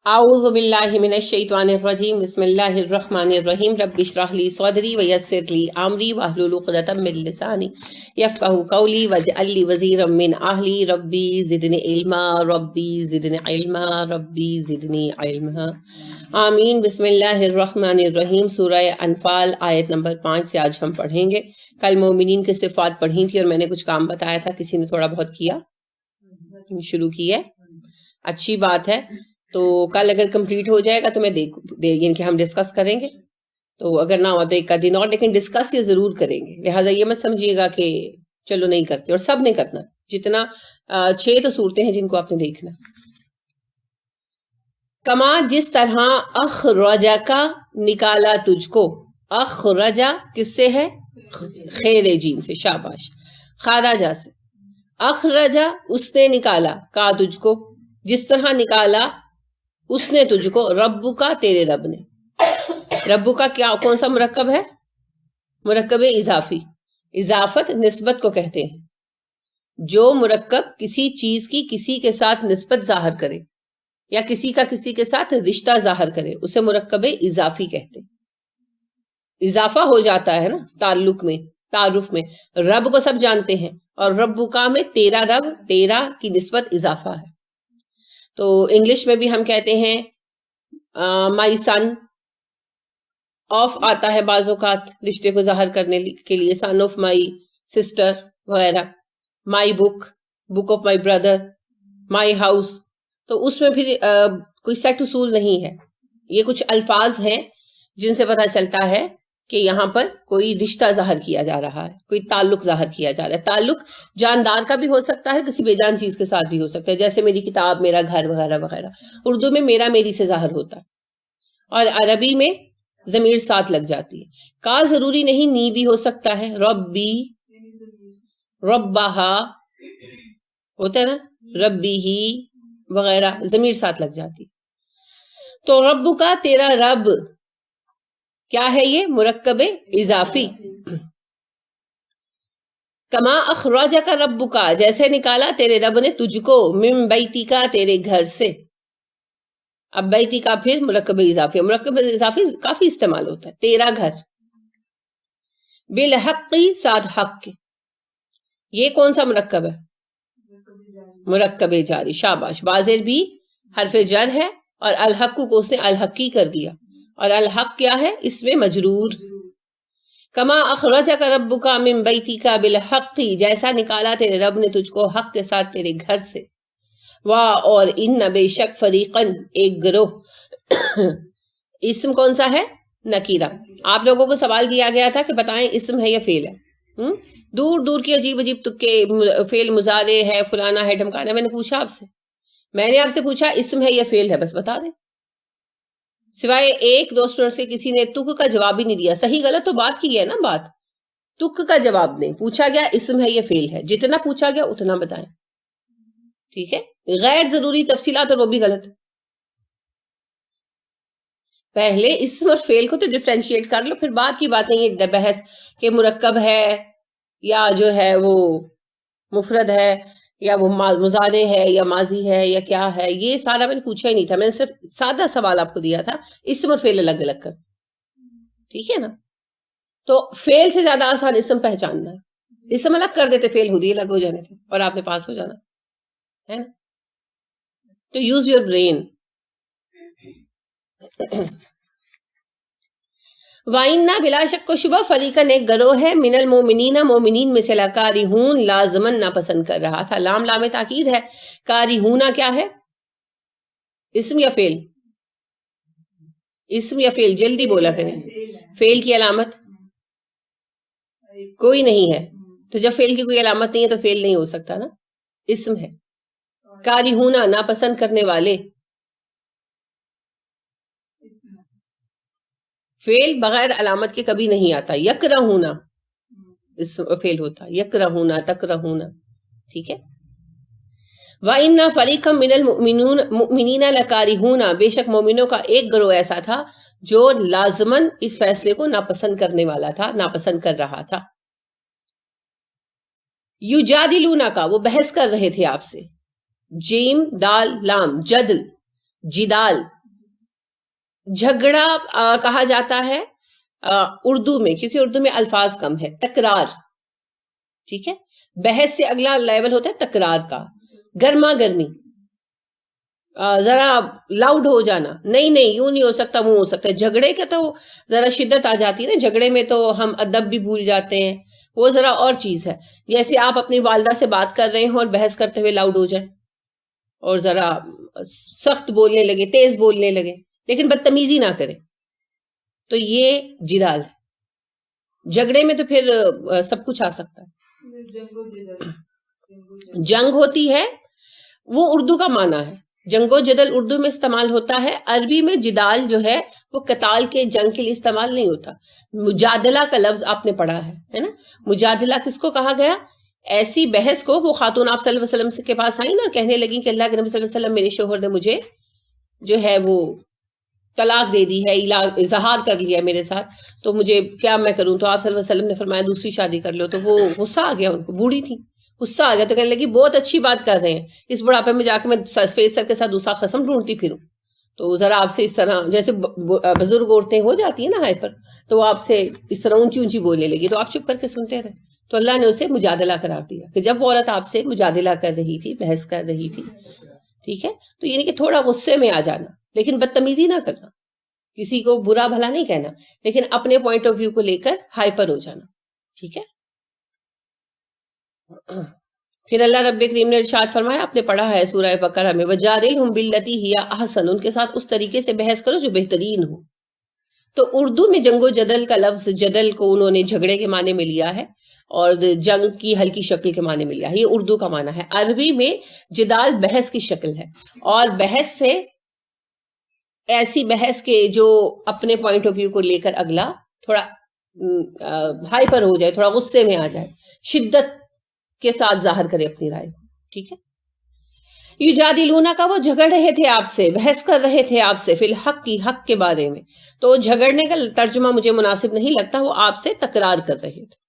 اعوذ باللہ من الشیطان الرجیم بسم اللہ الرحمن الرحیم رب اشرح لی صدری ویسر لی امری واحلل عقدۃ من لسانی یفقہوا قولی واجعل لی وزیرا من اہلی ربی زدنی علما ربی زدنی علما ربی زدنی علما آمین۔ بسم اللہ الرحمن الرحیم۔ سورہ انفال آیت نمبر 5 سے آج ہم پڑھیں گے۔ کل مومنین کی صفات پڑھی تھی اور میں نے کچھ کام بتایا تھا، کسی نے تھوڑا بہت کیا، شروع کی ہے، اچھی بات ہے۔ تو کل اگر کمپلیٹ ہو جائے گا تو میں یعنی کہ ہم ڈسکس کریں گے، تو اگر نہ ہوا تو ایک کا دن اور، لیکن ڈسکس یہ ضرور کریں گے۔ لہٰذا یہ مت سمجھیے گا کہ چلو نہیں کرتے، اور سب نے کرنا، جتنا 6 تو صورتیں ہیں جن کو آپ نے دیکھنا۔ کما جس طرح اخرجا کا نکالا تجھ کو، اخرجا کس سے ہے؟ خیر جیم سے، شاباش، خارجا سے۔ اخرجا اس نے نکالا، کا تجھ کو، جس طرح نکالا اس نے تجھ کو، ربو کا تیرے رب نے۔ ربو کا کیا کون سا مرکب ہے؟ مرکب اضافی۔ اضافت نسبت کو کہتے ہیں، جو مرکب کسی چیز کی کسی کے ساتھ نسبت ظاہر کرے یا کسی کا کسی کے ساتھ رشتہ ظاہر کرے، اسے مرکب اضافی کہتے ہیں۔ اضافہ ہو جاتا ہے نا تعلق میں، تعارف میں۔ رب کو سب جانتے ہیں، اور ربو کا میں تیرا رب، تیرا کی نسبت اضافہ ہے۔ تو انگلش میں بھی ہم کہتے ہیں مائی سن، آف آتا ہے بعض اوقات رشتے کو ظاہر کرنے کے لیے، سن آف مائی سسٹر وغیرہ، my book, book of my brother, my house. تو اس میں پھر کوئی سیٹ اصول نہیں ہے، یہ کچھ الفاظ ہیں جن سے پتہ چلتا ہے کہ یہاں پر کوئی رشتہ ظاہر کیا جا رہا ہے، کوئی تعلق ظاہر کیا جا رہا ہے۔ تعلق جاندار کا بھی ہو سکتا ہے، کسی بے جان چیز کے ساتھ بھی ہو سکتا ہے، جیسے میری کتاب، میرا گھر وغیرہ وغیرہ۔ اردو میں میرا میری سے ظاہر ہوتا ہے، اور عربی میں ضمیر ساتھ لگ جاتی ہے۔ کا ضروری نہیں، نی بھی ہو سکتا ہے، ربی، ربہا ہوتا ہے نا، ربی ہی وغیرہ، ضمیر ساتھ لگ جاتی۔ تو رب کا تیرا رب کیا ہے؟ یہ مرکب اضافی۔ کما اخراجہ کا رب کا، جیسے نکالا تیرے رب نے تجھ کو، من بیتی کا تیرے گھر سے۔ اب بیتی کا پھر مرکب اضافی، مرکب اضافی کافی استعمال ہوتا ہے، تیرا گھر۔ بالحق، ساتھ حق کے۔ یہ کون سا مرکب ہے؟ مرکب جاری، شاباش۔ بازر بھی حرف جر ہے، اور الحق کو اس نے الحقی کر دیا، اور الحق کیا ہے؟ اس میں مجرور۔ کما اخرجک ربک من بیتک بالحق، جیسا نکالا تیرے رب نے تجھ کو حق کے ساتھ تیرے گھر سے۔ اور ان بے شک فریقاً ایک گروہ، اسم کون سا ہے؟ نکیرہ۔ آپ لوگوں کو سوال کیا گیا تھا کہ بتائیں اسم ہے یا فعل ہے؟ دور دور کی عجیب عجیب تکے، فعل مضارع ہے، فلانا ہے، ڈھمکانا۔ میں نے پوچھا آپ سے، میں نے آپ سے پوچھا اسم ہے یا فعل ہے، بس بتا دیں۔ سوائے ایک دو اسٹوڈنٹس کے کسی نے تک کا جواب ہی نہیں دیا۔ صحیح غلط تو بات کی ہے نا، بات تک کا جواب نہیں پوچھا گیا، اسم ہے یا فعل ہے، جتنا پوچھا گیا اتنا بتائیں، ٹھیک ہے؟ غیر ضروری تفصیلات اور وہ بھی غلط۔ پہلے اسم اور فعل کو تو ڈفرینشیٹ کر لو، پھر بعد کی بات نہیں ہے بحث کہ مرکب ہے یا جو ہے وہ مفرد ہے یا وہ مضارع ہے یا ماضی ہے یا کیا ہے، یہ سارا میں نے پوچھا ہی نہیں تھا۔ میں نے صرف سادہ سوال آپ کو دیا تھا، اسم اور فعل الگ الگ کر، ٹھیک ہے نا؟ تو فعل سے زیادہ آسان اسم پہچاننا ہے۔ اسم الگ کر دیتے، فعل خود ہی الگ ہو جانے تھے اور آپ نے پاس ہو جانا ہے نا؟ تو یوز یور برین۔ وَإِنَّ بلا شک و شبہ فریقاً ایک گروہ ہے، من المومنین مومنین میں سے، لَکارِہُونَ لازمن ناپسند کر رہا تھا۔ لام لام تاکید ہے۔ کارہونا کیا ہے؟ اسم یا فعل؟ اسم یا فعل؟ جلدی بولا کریں۔ فعل کی علامت کوئی نہیں ہے، تو جب فعل کی کوئی علامت نہیں ہے تو فعل نہیں ہو سکتا نا، اسم ہے۔ کارہونا ناپسند کرنے والے، فعل بغیر علامت کے کبھی نہیں آتا۔ یکرہونا فعل ہوتا، یکرہونا، تکرہونا، ٹھیک ہے؟ وَإِنَّ فَرِيقًا مِّنَ الْمُؤْمِنِينَ لَكَارِهُونَ، بے شک مومنوں کا ایک گروہ ایسا تھا جو لازماً اس فیصلے کو ناپسند کرنے والا تھا، ناپسند کر رہا تھا۔ یجادلونک کا، وہ بحث کر رہے تھے آپ سے۔ جیم دال لام، جدل، جدال، جھگڑا کہا جاتا ہے اردو میں، کیونکہ اردو میں الفاظ کم ہے، تکرار، ٹھیک ہے. بحث سے اگلا لیول ہوتا ہے تکرار کا، گرما گرمی، ذرا لاؤڈ ہو جانا، نہیں نہیں یوں نہیں ہو سکتا، وہ ہو سکتا ہے. جھگڑے کا تو ذرا شدت آ جاتی ہے نا، جھگڑے میں تو ہم ادب بھی بھول جاتے ہیں، وہ ذرا اور چیز ہے. جیسے آپ اپنی والدہ سے بات کر رہے ہوں اور بحث کرتے ہوئے لاؤڈ ہو جائیں اور ذرا سخت بولنے لگے، تیز بولنے لگے، لیکن بدتمیزی نہ کریں، تو یہ جدال ہے. جھگڑے میں تو پھر سب کچھ آ سکتا ہے. جنگ ہوتی ہے، وہ اردو کا معنی ہے. جنگ و جدل اردو میں استعمال ہوتا ہے، عربی میں جدال جو ہے وہ قتال کے، جنگ کے لیے استعمال نہیں ہوتا. مجادلہ کا لفظ آپ نے پڑھا ہے نا. مجادلہ کس کو کہا گیا؟ ایسی بحث کو، وہ خاتون آپ صلی اللہ علیہ وسلم کے پاس آئی نا، کہنے لگی کہ اللہ کے نبی صلی اللہ علیہ وسلم، میرے شوہر نے مجھے جو ہے وہ طلاق دے دی ہے، اظہار کر لیا میرے ساتھ، تو مجھے کیا میں کروں؟ تو آپ صلی اللہ علیہ وسلم نے فرمایا دوسری شادی کر لو. تو وہ غصہ آ گیا ان کو، بوڑھی تھی، غصہ آ گیا، تو کہنے لگی بہت اچھی بات کر رہے ہیں، اس بڑھاپے میں جا کے میں سفید سر کے ساتھ دوسرا قسم ڈھونڈتی پھروں. تو ذرا آپ سے اس طرح، جیسے بزرگ عورتیں ہو جاتی ہیں نا ہائپر، تو وہ آپ سے اس طرح اونچی اونچی بولنے لگی، تو آپ چپ کر کے سنتے رہے. تو اللہ نے اسے مجادلہ قرار دیا کہ جب وہ عورت آپ سے مجادلہ کر رہی تھی، بحث کر رہی تھی، ٹھیک ہے، تو یعنی کہ تھوڑا غصے میں آ جانا، لیکن بدتمیزی نہ کرنا، کسی کو برا بھلا نہیں کہنا، لیکن اپنے پوائنٹ آف ویو کو لے کر ہائپر ہو جانا، ٹھیک ہے. پھر اللہ رب کریم نے ارشاد فرمایا، آپ نے پڑھا ہے سورہ بقرہ میں، وَجَادِلْهُمْ بِالَّتِي هِيَ أَحْسَنُ، ان کے ساتھ اس طریقے سے بحث کرو جو بہترین ہو. تو اردو میں جنگ و جدل کا لفظ، جدل کو انہوں نے جھگڑے کے معنی میں لیا ہے، اور جنگ کی ہلکی شکل کے معنی میں لیا ہے. یہ اردو کا معنی ہے. عربی میں جدال بحث کی شکل ہے، اور بحث سے ایسی بحث کے جو اپنے پوائنٹ آف ویو کو لے کر اگلا تھوڑا ہائپر ہو جائے، تھوڑا غصے میں آ جائے، شدت کے ساتھ ظاہر کرے اپنی رائے کو، ٹھیک ہے. یجادلون کا، وہ جھگڑ رہے تھے آپ سے، بحث کر رہے تھے آپ سے، فی الحق کی، حق کے بارے میں. تو جھگڑنے کا ترجمہ مجھے مناسب نہیں لگتا، وہ آپ سے تکرار کر رہے تھے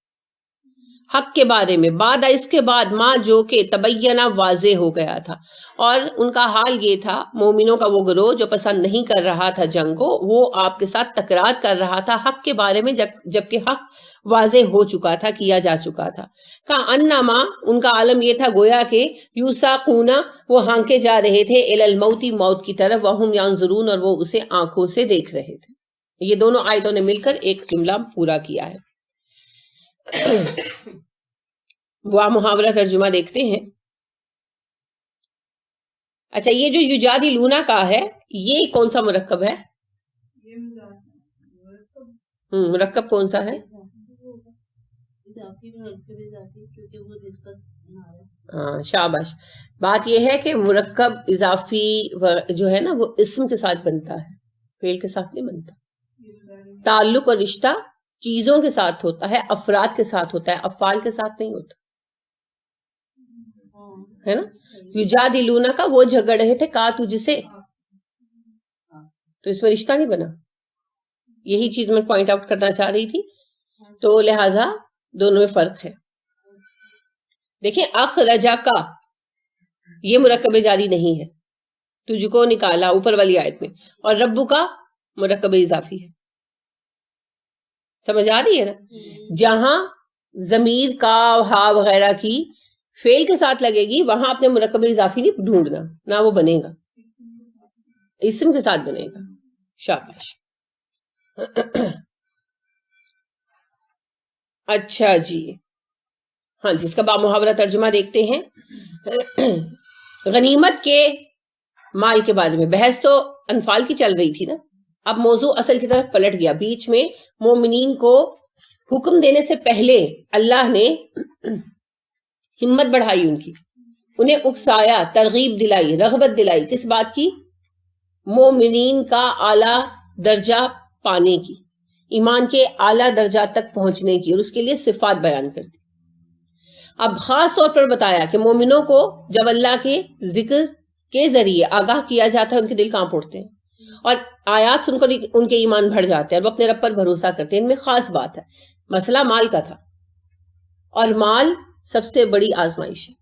حق کے بارے میں. بعد اس کے بعد، ماں جو کہ تبینہ، واضح ہو گیا تھا. اور ان کا حال یہ تھا، مومنوں کا وہ گروہ جو پسند نہیں کر رہا تھا جنگ کو، وہ آپ کے ساتھ تکرار کر رہا تھا حق کے بارے میں، جبکہ حق واضح ہو چکا تھا، کیا جا چکا تھا. کانما، ان کا عالم یہ تھا گویا کہ یوساقون، وہ ہانکے جا رہے تھے، الی الموت، موت کی طرف، وہم ینظرون، اور وہ اسے آنکھوں سے دیکھ رہے تھے. یہ دونوں آیتوں نے مل کر ایک جملہ پورا کیا ہے. وہ محاورہ ترجمہ دیکھتے ہیں. اچھا، یہ جو یجادلونا کا ہے، یہ کون سا مرکب ہے؟ مرکب کون سا ہے؟ ہاں، شاباش. بات یہ ہے کہ مرکب اضافی جو ہے نا، وہ اسم کے ساتھ بنتا ہے، فعل کے ساتھ نہیں بنتا. تعلق اور رشتہ چیزوں کے ساتھ ہوتا ہے، افراد کے ساتھ ہوتا ہے، افعال کے ساتھ نہیں ہوتا ہے نا. یجادلونا کا، وہ جھگڑ رہے تھے، کا تجھ سے، تو اس میں رشتہ نہیں بنا. یہی چیز میں پوائنٹ آؤٹ کرنا چاہ رہی تھی. تو لہٰذا دونوں میں فرق ہے. دیکھیں، اخرجا کا، یہ مرکب جاری نہیں ہے، تجھ کو نکالا اوپر والی آیت میں، اور ربو کا مرکب اضافی ہے. سمجھ آ رہی ہے نا. جہاں ضمیر کا، ہا وغیرہ کی فعل کے ساتھ لگے گی، وہاں اپنے مرکب اضافی نہیں ڈھونڈنا، نہ وہ بنے گا، اسم کے ساتھ بنے گا. شاباش. اچھا جی، ہاں جی، اس کا بامحاورہ ترجمہ دیکھتے ہیں. غنیمت کے مال کے بارے میں بحث تو انفال کی چل رہی تھی نا. اب موضوع اصل کی طرف پلٹ گیا. بیچ میں مومنین کو حکم دینے سے پہلے اللہ نے ہمت بڑھائی، ان کی، انہیں اکسایا، ترغیب دلائی، رغبت دلائی. کس بات کی؟ مومنین کا اعلیٰ درجہ پانے کی، ایمان کے اعلیٰ درجات تک پہنچنے کی، اور اس کے لیے صفات بیان کر دی. اب خاص طور پر بتایا کہ مومنوں کو جب اللہ کے ذکر کے ذریعے آگاہ کیا جاتا ہے، ان کے دل کانپ اٹھتے ہیں، اور آیات سن کر ان کے ایمان بڑھ جاتے ہیں، اور وہ اپنے رب پر بھروسہ کرتے ہیں. ان میں خاص بات ہے، مسئلہ مال کا تھا، اور مال سب سے بڑی آزمائش ہے.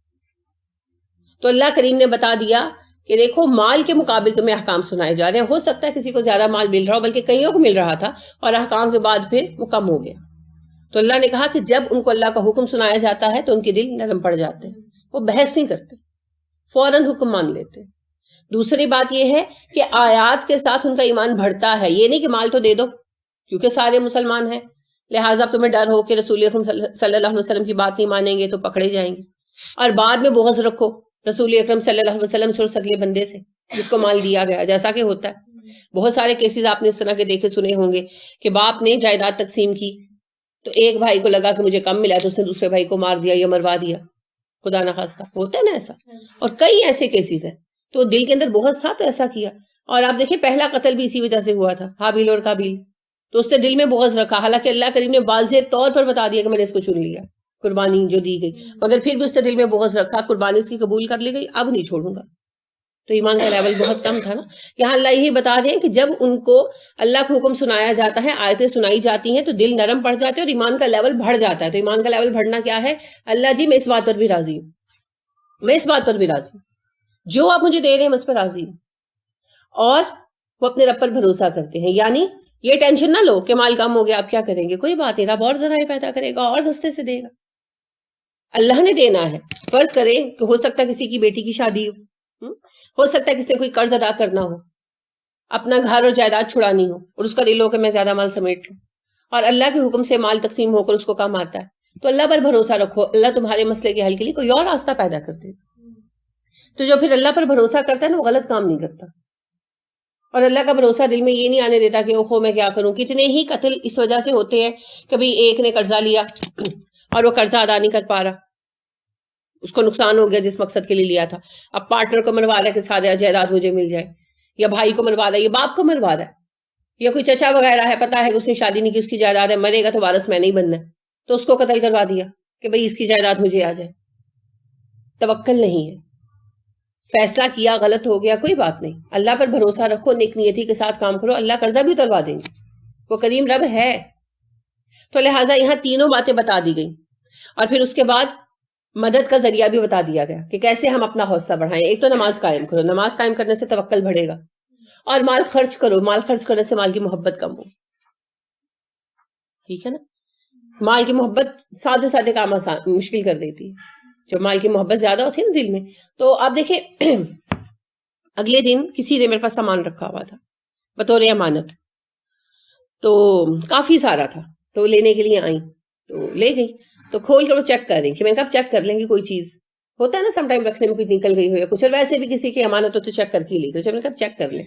تو اللہ کریم نے بتا دیا کہ دیکھو مال کے مقابل تمہیں احکام سنائے جا رہے ہیں. ہو سکتا ہے کسی کو زیادہ مال مل رہا ہو، بلکہ کئیوں کو مل رہا تھا، اور احکام کے بعد پھر وہ کم ہو گیا. تو اللہ نے کہا کہ جب ان کو اللہ کا حکم سنایا جاتا ہے تو ان کے دل نرم پڑ جاتے ہیں، وہ بحث نہیں کرتے، فوراً حکم مان لیتے. دوسری بات یہ ہے کہ آیات کے ساتھ ان کا ایمان بڑھتا ہے. یہ نہیں کہ مال تو دے دو کیونکہ سارے مسلمان ہیں لہٰذا تمہیں ڈر ہو کہ رسول اکرم صلی اللہ علیہ وسلم کی بات نہیں مانیں گے تو پکڑے جائیں گے، اور بعد میں بغض رکھو رسول اکرم صلی اللہ علیہ وسلم سے اور اگلے بندے سے جس کو مال دیا گیا، جیسا کہ ہوتا ہے. بہت سارے کیسز آپ نے اس طرح کے دیکھے سنے ہوں گے کہ باپ نے جائیداد تقسیم کی تو ایک بھائی کو لگا کہ مجھے کم ملا تو اس نے دوسرے بھائی کو مار دیا یا مروا دیا، خدا نخواستہ. ہوتا ہے نا ایسا، اور کئی ایسے کیسز ہیں. تو دل کے اندر بغض تھا تو ایسا کیا. اور آپ دیکھیں پہلا قتل بھی اسی وجہ سے ہوا تھا، حابیل اور قابیل. تو اس نے دل میں بغض رکھا، حالانکہ اللہ کریم نے واضح طور پر بتا دیا کہ میں نے اس کو چن لیا، قربانی جو دی گئی، مگر پھر بھی اس نے دل میں بغض رکھا، قربانی اس کی قبول کر لی گئی، اب نہیں چھوڑوں گا. تو ایمان کا لیول بہت کم تھا نا. یہاں اللہ یہی بتا دیں کہ جب ان کو اللہ کا حکم سنایا جاتا ہے، آیتیں سنائی جاتی ہیں تو دل نرم پڑ جاتے ہیں اور ایمان کا لیول بڑھ جاتا ہے. تو ایمان کا لیول بڑھنا کیا ہے؟ اللہ جی میں اس بات پر بھی راضی ہوں، میں اس بات پر بھی راضی ہوں، جو آپ مجھے دے رہے ہیں میں اس پر راضی ہوں. اور وہ اپنے رب پر بھروسہ کرتے ہیں. یعنی یہ ٹینشن نہ لو کہ مال کم ہو گیا آپ کیا کریں گے، کوئی بات نہیں، رب اور ذرائع پیدا کرے گا اور سستے سے دے گا. اللہ نے دینا ہے. فرض کریں کہ ہو سکتا ہے کسی کی بیٹی کی شادی ہو سکتا ہے کسی نے کوئی قرض ادا کرنا ہو، اپنا گھر اور جائیداد چھڑانی ہو، اور اس کا دل ہو کہ میں زیادہ مال سمیٹ لوں، اور اللہ کے حکم سے مال تقسیم ہو کر اس کو کم آتا ہے، تو اللہ پر بھروسہ رکھو، اللہ تمہارے مسئلے کے حل کے لیے کوئی اور راستہ پیدا کرتے. تو جو پھر اللہ پر بھروسہ کرتا ہے نا وہ غلط کام نہیں کرتا. اور اللہ کا بھروسہ دل میں یہ نہیں آنے دیتا کہ اوہو میں کیا کروں. کتنے ہی قتل اس وجہ سے ہوتے ہیں، کبھی ایک نے قرضہ لیا اور وہ قرضہ ادا نہیں کر پا رہا، اس کو نقصان ہو گیا جس مقصد کے لیے لیا تھا. اب پارٹنر کو مروا رہا ہے کہ سارے جائیداد مجھے مل جائے، یا بھائی کو مروا رہا ہے، یا باپ کو مروا رہا ہے، یا کوئی چچا وغیرہ ہے، پتا ہے کہ اس نے شادی نہیں کی، اس کی جائیداد ہے، مرے گا تو وارث میں نہیں بننا ہے، تو اس کو قتل کروا دیا کہ بھئی اس کی جائیداد مجھے آ جائے. توکل نہیں ہے. فیصلہ کیا غلط ہو گیا کوئی بات نہیں، اللہ پر بھروسہ رکھو، نیک نیتی کے ساتھ کام کرو، اللہ قرضہ بھی اتروا دیں گے، وہ کریم رب ہے. تو لہٰذا یہاں تینوں باتیں بتا دی گئی، اور پھر اس کے بعد مدد کا ذریعہ بھی بتا دیا گیا کہ کیسے ہم اپنا حوصلہ بڑھائیں. ایک تو نماز قائم کرو، نماز قائم کرنے سے توکل بڑھے گا، اور مال خرچ کرو، مال خرچ کرنے سے مال کی محبت کم ہوگی. ٹھیک ہے نا. مال کی محبت سادے سادے کام آسان مشکل کر دیتی ہے. جو مال کی محبت زیادہ ہوتی ہے نا دل میں. تو آپ دیکھیں اگلے دن کسی نے میرے پاس سامان رکھا ہوا تھا بطور امانت، تو کافی سارا تھا، تو لینے کے لیے آئیں تو لے گئی، تو کھول کر وہ چیک کر رہی کہ میں نے کہا چیک کر لیں گے، کوئی چیز ہوتا ہے نا سم ٹائم رکھنے میں کوئی نکل گئی ہو یا کچھ، اور ویسے بھی کسی کی امانت ہو تو چیک کر کے لے گئی. میں نے کہا چیک کر لیں.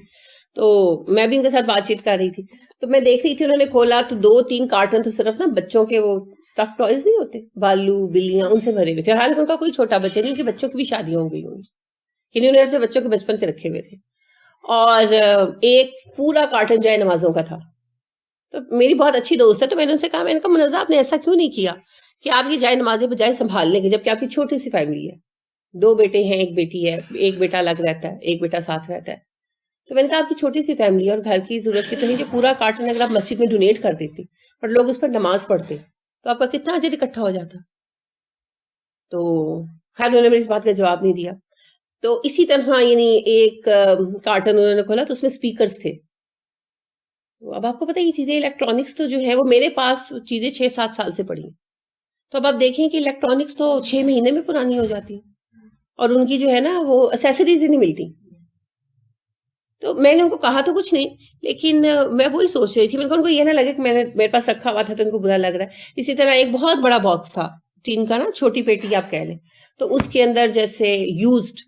تو میں بھی ان کے ساتھ بات چیت کر رہی تھی، تو میں دیکھ رہی تھی انہوں نے کھولا تو 2-3 کارٹن تو صرف نا بچوں کے وہ اسٹف ٹوائز نہیں ہوتے، بالو بلیاں، ان سے بھرے ہوئے تھے. حالانکہ ان کا کوئی چھوٹا بچہ نہیں، ان کے بچوں کی بھی شادیاں ہو گئی ہوں گی، یعنی انہوں نے اپنے بچوں کے بچپن کے رکھے ہوئے تھے. اور ایک پورا کارٹن جائے نمازوں کا تھا. تو میری بہت اچھی دوست ہے، تو میں نے ان سے کہا، میں نے کہا منزہ آپ نے ایسا کیوں نہیں کیا کہ آپ یہ جائے نمازیں بجائے سنبھالنے کے، جبکہ آپ کی چھوٹی سی فیملی ہے، 2 بیٹے ہیں، 1 بیٹی ہے، ایک بیٹا الگ رہتا ہے، ایک بیٹا ساتھ رہتا ہے. تو میں نے کہا آپ کی چھوٹی سی فیملی ہے اور گھر کی ضرورت کی تو نہیں، جو پورا کارٹن اگر آپ مسجد میں ڈونیٹ کر دیتی اور لوگ اس پر نماز پڑھتے تو آپ کا کتنا اجر اکٹھا ہو جاتا. تو خیر انہوں نے میری اس بات کا جواب نہیں دیا. تو اسی طرح یعنی ایک کارٹن انہوں نے کھولا تو اس میں اسپیکرز تھے. تو اب آپ کو پتہ یہ چیزیں الیکٹرانکس تو جو ہے وہ میرے پاس چیزیں 6-7 سال سے پڑی ہیں. تو اب آپ دیکھیں کہ الیکٹرانکس تو 6 مہینے میں پرانی ہو جاتی ہیں، اور ان کی جو ہے نا وہ اسیسریز ہی نہیں ملتی. تو میں نے ان کو کہا تو کچھ نہیں، لیکن میں وہی سوچ رہی تھی، میں ان کو یہ نہ لگے کہ میں نے میرے پاس رکھا ہوا تھا تو ان کو برا لگ رہا ہے. اسی طرح ایک بہت بڑا باکس تھا ٹین کا نا، چھوٹی پیٹی آپ کہہ لیں، تو اس کے اندر جیسے یوزڈ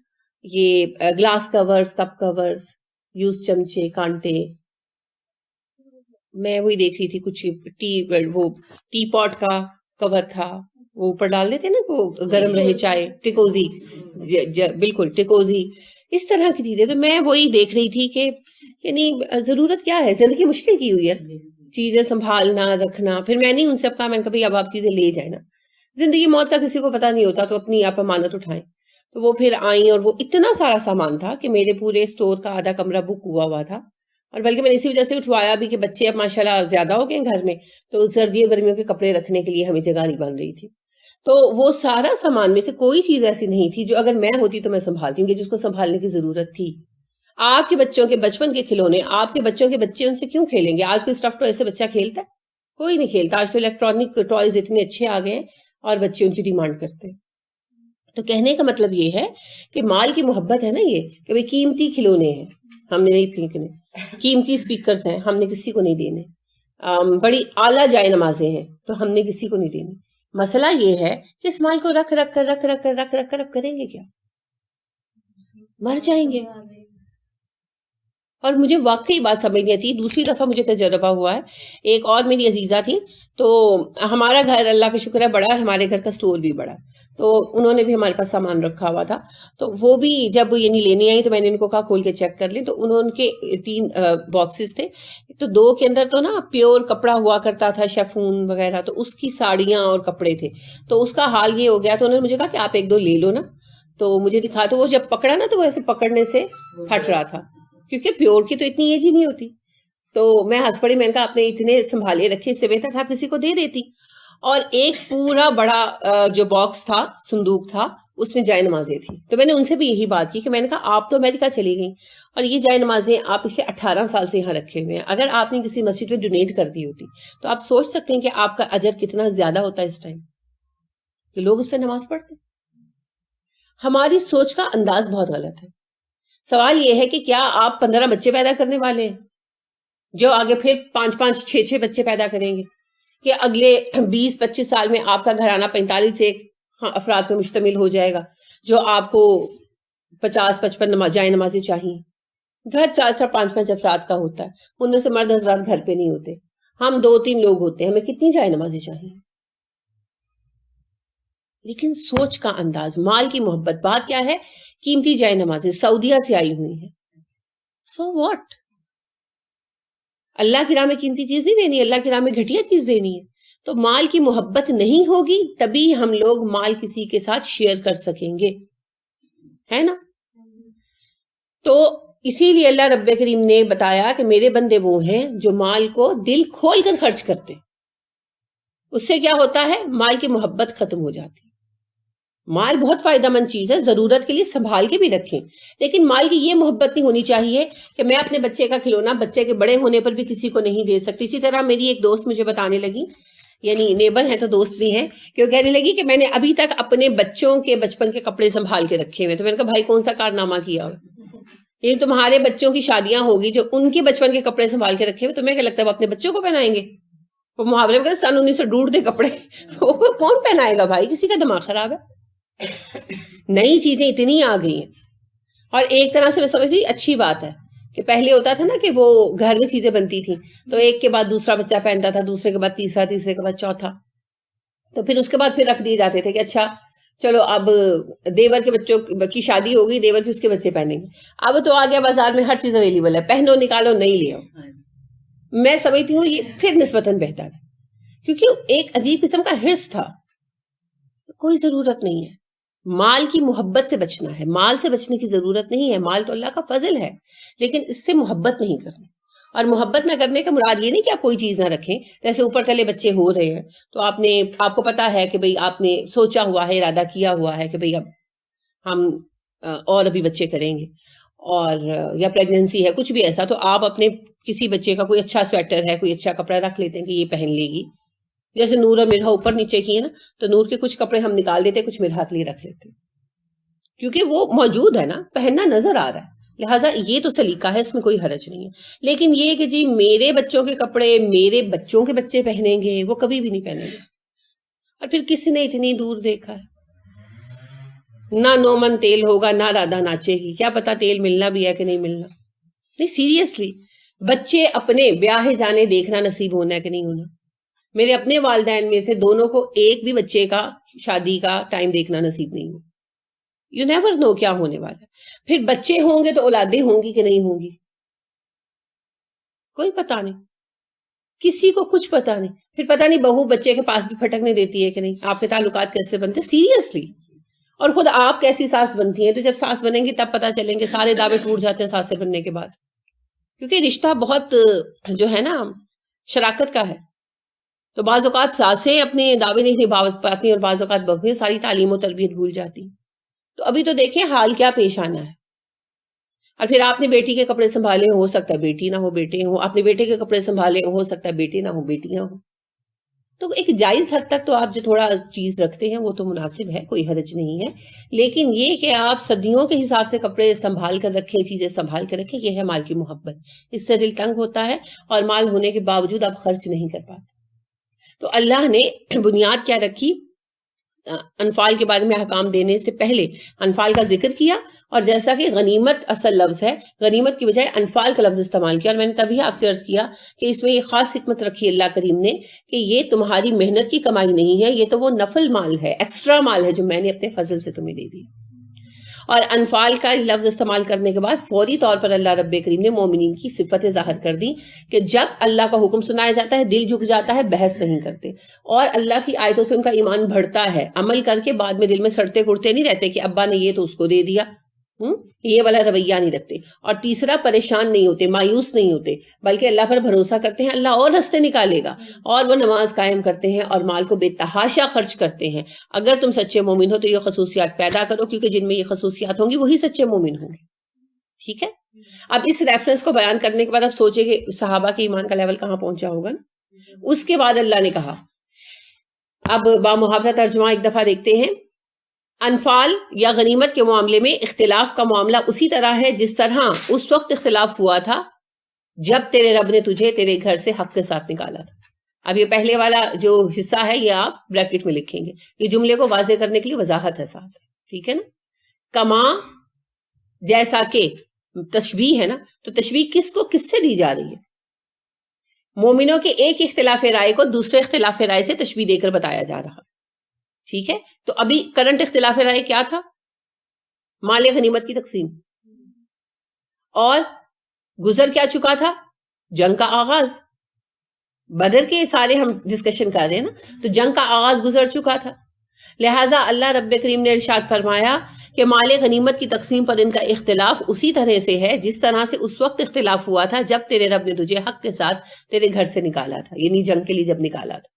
یہ glass covers, cup covers, use چمچے، کانٹے. میں وہی دیکھ رہی تھی، کچھ وہ ٹی پاٹ کا کور تھا، وہ اوپر ڈال دیتے نا وہ گرم رہے چائے، ٹکوزی، بالکل ٹکوزی، اس طرح کی چیزیں. تو میں وہی دیکھ رہی تھی کہ یعنی ضرورت کیا ہے، زندگی مشکل کی ہوئی ہے، چیزیں سنبھالنا رکھنا. پھر میں نہیں ان سے کہا، میں نے کہا اب آپ چیزیں لے جائیں نا، زندگی موت کا کسی کو پتہ نہیں ہوتا، تو اپنی آپ امانت اٹھائیں. تو وہ پھر آئیں اور وہ اتنا سارا سامان تھا کہ میرے پورے اسٹور کا آدھا کمرہ بک ہوا تھا. اور بلکہ میں نے اسی وجہ سے اٹھوایا بھی کہ بچے اب ماشاءاللہ زیادہ ہو گئے گھر میں، تو سردیوں گرمیوں کے کپڑے رکھنے کے لیے ہمیں جگہ نہیں بن رہی تھی. تو وہ سارا سامان میں سے کوئی چیز ایسی نہیں تھی جو اگر میں ہوتی تو میں سنبھالتی ہوں کہ جس کو سنبھالنے کی ضرورت تھی. آپ کے بچوں کے بچپن کے کھلونے, آپ کے بچوں کے بچے ان سے کیوں کھیلیں گے؟ آج کوئی اسٹف ٹوائے سے بچہ کھیلتا ہے؟ کوئی نہیں کھیلتا. آج تو الیکٹرانک ٹوائز اتنے اچھے آ گئے ہیں اور بچے ان کی ڈیمانڈ کرتے ہیں. تو کہنے کا مطلب یہ ہے کہ مال کی محبت ہے نا یہ, کہ بھئی قیمتی کھلونے ہیں ہم نے نہیں پھینکنے, قیمتی اسپیکرز ہیں ہم نے کسی کو نہیں دینے, بڑی اعلیٰ جائے نمازیں ہیں تو ہم نے کسی کو نہیں دینی. مسئلہ یہ ہے کہ اس مال کو رکھ کر اب کریں گے کیا؟ مر جائیں گے. اور مجھے واقعی بات سمجھ نہیں آتی. دوسری دفعہ مجھے تجربہ ہوا ہے, ایک اور میری عزیزہ تھی, تو ہمارا گھر اللہ کا شکر ہے بڑا ہے, ہمارے گھر کا سٹور بھی بڑا, تو انہوں نے بھی ہمارے پاس سامان رکھا ہوا تھا. تو وہ بھی جب یعنی لینے آئی تو میں نے ان کو کہا کھول کے چیک کر لیں. تو انہوں کے 3 باکسز تھے, تو 2 کے اندر تو نا پیور کپڑا ہوا کرتا تھا, شیفون وغیرہ, تو اس کی ساڑیاں اور کپڑے تھے. تو اس کا حال یہ ہو گیا, تو انہوں نے مجھے کہا کہ آپ 1-2 لے لو نا. تو مجھے دکھا, تو وہ جب پکڑا نا تو وہ ایسے پکڑنے سے ہٹ رہا تھا, کیونکہ پیور کی تو اتنی ایج ہی نہیں ہوتی. تو میں ہنس پڑی, میں نے کہا آپ نے اتنے سنبھالے رکھے, اس سے بہتر تھا آپ کسی کو دے دیتی. اور ایک پورا بڑا جو باکس تھا, صندوق تھا, اس میں جائے نمازیں تھی. تو میں نے ان سے بھی یہی بات کی کہ میں نے کہا آپ تو امریکہ چلی گئیں اور یہ جائے نمازیں آپ پچھلے 18 سال سے یہاں رکھے ہوئے ہیں, اگر آپ نے کسی مسجد میں ڈونیٹ کر دی ہوتی تو آپ سوچ سکتے ہیں کہ آپ کا اجر کتنا زیادہ ہوتا ہے اس ٹائم کہ لوگ اس پہ نماز پڑھتے. ہماری سوچ کا انداز بہت غلط ہے. سوال یہ ہے کہ کیا آپ 15 بچے پیدا کرنے والے ہیں جو آگے پھر 5-5, 6-6 بچے پیدا کریں گے, کہ اگلے 20-25 سال میں آپ کا گھرانہ 45 سے افراد پہ مشتمل ہو جائے گا, جو آپ کو 50-55 جائے نمازیں چاہیے. گھر 4-5 افراد کا ہوتا ہے, ان میں سے مرد حضرات گھر پہ نہیں ہوتے, ہم 2-3 لوگ ہوتے ہیں, ہمیں کتنی جائے نمازیں چاہیے؟ لیکن سوچ کا انداز, مال کی محبت. بات کیا ہے؟ قیمتی جائے نمازیں سعودیہ سے آئی ہوئی ہیں. So what? اللہ کی راہ میں قیمتی چیز نہیں دینی, اللہ کی راہ میں گھٹیا چیز دینی ہے. تو مال کی محبت نہیں ہوگی تبھی ہم لوگ مال کسی کے ساتھ شیئر کر سکیں گے, ہے نا؟ تو اسی لیے اللہ رب کریم نے بتایا کہ میرے بندے وہ ہیں جو مال کو دل کھول کر خرچ کرتے. اس سے کیا ہوتا ہے؟ مال کی محبت ختم ہو جاتی. مال بہت فائدہ مند چیز ہے, ضرورت کے لیے سنبھال کے بھی رکھیں, لیکن مال کی یہ محبت نہیں ہونی چاہیے کہ میں اپنے بچے کا کھلونا بچے کے بڑے ہونے پر بھی کسی کو نہیں دے سکتی. اسی طرح میری ایک دوست مجھے بتانے لگی, یعنی نیبر ہیں تو دوست بھی ہیں, کہ وہ کہنے لگی کہ میں نے ابھی تک اپنے بچوں کے بچپن کے کپڑے سنبھال کے رکھے ہوئے. تو میں نے کہا بھائی کون سا کارنامہ کیا ہو, یعنی تمہارے بچوں کی شادیاں ہوگی جو ان کے بچپن کے کپڑے سنبھال کے رکھے ہوئے, تمہیں کیا لگتا ہے وہ اپنے بچوں کو پہنائیں گے؟ وہ محاورے میں کہتے 1900 دے کپڑے وہ کون پہنائے گا بھائی؟ کسی کا دماغ خراب ہے. نئی چیزیں اتنی آ گئی ہیں, اور ایک طرح سے میں سمجھ رہی اچھی بات ہے کہ پہلے ہوتا تھا نا کہ وہ گھر میں چیزیں بنتی تھیں تو ایک کے بعد دوسرا بچہ پہنتا تھا, دوسرے کے بعد تیسرا, تیسرے کے بعد چوتھا, تو پھر اس کے بعد پھر رکھ دیے جاتے تھے کہ اچھا چلو اب دیور کے بچوں کی شادی ہو گئی, دیور کے اس کے بچے پہنیں گے. اب تو آ گیا بازار میں ہر چیز اویلیبل ہے, پہنو نکالو نہیں لے آؤ. میں سمجھتی ہوں یہ پھر نسبتاً بہتر ہے, کیونکہ ایک عجیب قسم کا حرص تھا. کوئی ضرورت نہیں ہے, مال کی محبت سے بچنا ہے, مال سے بچنے کی ضرورت نہیں ہے. مال تو اللہ کا فضل ہے, لیکن اس سے محبت نہیں کرنی. اور محبت نہ کرنے کا مراد یہ نہیں کہ آپ کوئی چیز نہ رکھیں. جیسے اوپر تلے بچے ہو رہے ہیں تو آپ کو پتا ہے کہ بھئی آپ نے سوچا ہوا ہے, ارادہ کیا ہوا ہے کہ بھئی اب ہم اور ابھی بچے کریں گے, اور یا پریگننسی ہے, کچھ بھی ایسا, تو آپ اپنے کسی بچے کا کوئی اچھا سویٹر ہے, کوئی اچھا کپڑا رکھ لیتے ہیں کہ یہ پہن لے گی. جیسے نور اور مرحا اوپر نیچے کی ہے نا, تو نور کے کچھ کپڑے ہم نکال دیتے, کچھ مرحا کے لیے رکھ لیتے, کیونکہ وہ موجود ہے نا, پہننا نظر آ رہا ہے, لہٰذا یہ تو سلیقہ ہے, اس میں کوئی حرج نہیں ہے. لیکن یہ کہ جی میرے بچوں کے کپڑے میرے بچوں کے بچے پہنیں گے, وہ کبھی بھی نہیں پہنیں گے. اور پھر کس نے اتنی دور دیکھا ہے؟ نہ 9 من تیل ہوگا, نہ رادھا ناچے گی, کیا پتا تیل ملنا بھی ہے کہ نہیں ملنا. نہیں سیریسلی, بچے اپنے بیاہ جانے دیکھنا نصیب ہونا ہے کہ نہیں ہونا. میرے اپنے والدین میں سے دونوں کو ایک بھی بچے کا شادی کا ٹائم دیکھنا نصیب نہیں ہو. یو نیور نو کیا ہونے والا ہے. پھر بچے ہوں گے تو اولادیں ہوں گی کہ نہیں ہوں گی, کوئی پتا نہیں, کسی کو کچھ پتا نہیں. پھر پتا نہیں بہو بچے کے پاس بھی پھٹکنے دیتی ہے کہ نہیں, آپ کے تعلقات کیسے بنتے سیریسلی. اور خود آپ کیسی ساس بنتی ہیں, تو جب ساس بنیں گی تب پتا چلیں گے, سارے دعوے ٹوٹ جاتے ہیں ساس سے بننے کے بعد, کیونکہ رشتہ بہت جو ہے نا شراکت کا ہے. تو بعض اوقات ساسیں اپنے دعوے نہیں نبھا پاتی اور بعض اوقات بہویں ساری تعلیم و تربیت بھول جاتی. تو ابھی تو دیکھیں حال کیا پیش آنا ہے. اور پھر آپ نے بیٹی کے کپڑے سنبھالے ہو سکتا ہے بیٹی نہ ہو بیٹے ہوں، آپ نے بیٹے کے کپڑے سنبھالے ہو سکتا ہے بیٹے نہ ہو بیٹیاں ہوں. تو ایک جائز حد تک تو آپ جو تھوڑا چیز رکھتے ہیں وہ تو مناسب ہے، کوئی حرج نہیں ہے. لیکن یہ کہ آپ صدیوں کے حساب سے کپڑے سنبھال کر رکھیں، چیزیں سنبھال کر رکھیں، یہ ہے مال کی محبت. اس سے دل تنگ ہوتا ہے اور مال ہونے کے باوجود آپ خرچ نہیں کر پاتے. تو اللہ نے بنیاد کیا رکھی؟ انفال کے بارے میں احکام دینے سے پہلے انفال کا ذکر کیا، اور جیسا کہ غنیمت اصل لفظ ہے، غنیمت کی بجائے انفال کا لفظ استعمال کیا. اور میں نے تبھی آپ سے عرض کیا کہ اس میں یہ خاص حکمت رکھی اللہ کریم نے کہ یہ تمہاری محنت کی کمائی نہیں ہے، یہ تو وہ نفل مال ہے، ایکسٹرا مال ہے جو میں نے اپنے فضل سے تمہیں دے دی. اور انفال کا لفظ استعمال کرنے کے بعد فوری طور پر اللہ رب کریم نے مومنین کی صفتیں ظاہر کر دی کہ جب اللہ کا حکم سنایا جاتا ہے دل جھک جاتا ہے، بحث نہیں کرتے، اور اللہ کی آیتوں سے ان کا ایمان بڑھتا ہے. عمل کر کے بعد میں دل میں سڑتے کڑتے نہیں رہتے کہ ابا نے یہ تو اس کو دے دیا، یہ والا رویہ نہیں رکھتے. اور تیسرا، پریشان نہیں ہوتے، مایوس نہیں ہوتے، بلکہ اللہ پر بھروسہ کرتے ہیں اللہ اور راستے نکالے گا. اور وہ نماز قائم کرتے ہیں اور مال کو بے تحاشا خرچ کرتے ہیں. اگر تم سچے مومن ہو تو یہ خصوصیات پیدا کرو، کیونکہ جن میں یہ خصوصیات ہوں گی وہی سچے مومن ہوں گے. ٹھیک ہے. اب اس ریفرنس کو بیان کرنے کے بعد اب سوچے کہ صحابہ کے ایمان کا لیول کہاں پہنچا ہوگا نا. اس کے بعد اللہ نے کہا، اب با محاورہ ترجمہ ایک دفعہ دیکھتے ہیں. انفال یا غنیمت کے معاملے میں اختلاف کا معاملہ اسی طرح ہے جس طرح اس وقت اختلاف ہوا تھا جب تیرے رب نے تجھے تیرے گھر سے حق کے ساتھ نکالا تھا. اب یہ پہلے والا جو حصہ ہے یہ آپ بریکٹ میں لکھیں گے، یہ جملے کو واضح کرنے کے لیے وضاحت ہے ساتھ. ٹھیک ہے نا. کما جیسا کہ تشبیہ ہے نا، تو تشبیہ کس کو کس سے دی جا رہی ہے؟ مومنوں کے ایک اختلاف رائے کو دوسرے اختلاف رائے سے تشبیہ دے کر بتایا جا رہا. ٹھیک ہے. تو ابھی کرنٹ اختلاف رائے کیا تھا؟ مال غنیمت کی تقسیم. اور گزر کیا چکا تھا؟ جنگ کا آغاز. بدر کے سارے ہم ڈسکشن کر رہے ہیں نا، تو جنگ کا آغاز گزر چکا تھا. لہٰذا اللہ رب کریم نے ارشاد فرمایا کہ مال غنیمت کی تقسیم پر ان کا اختلاف اسی طرح سے ہے جس طرح سے اس وقت اختلاف ہوا تھا جب تیرے رب نے تجھے حق کے ساتھ تیرے گھر سے نکالا تھا، یعنی جنگ کے لیے جب نکالا تھا.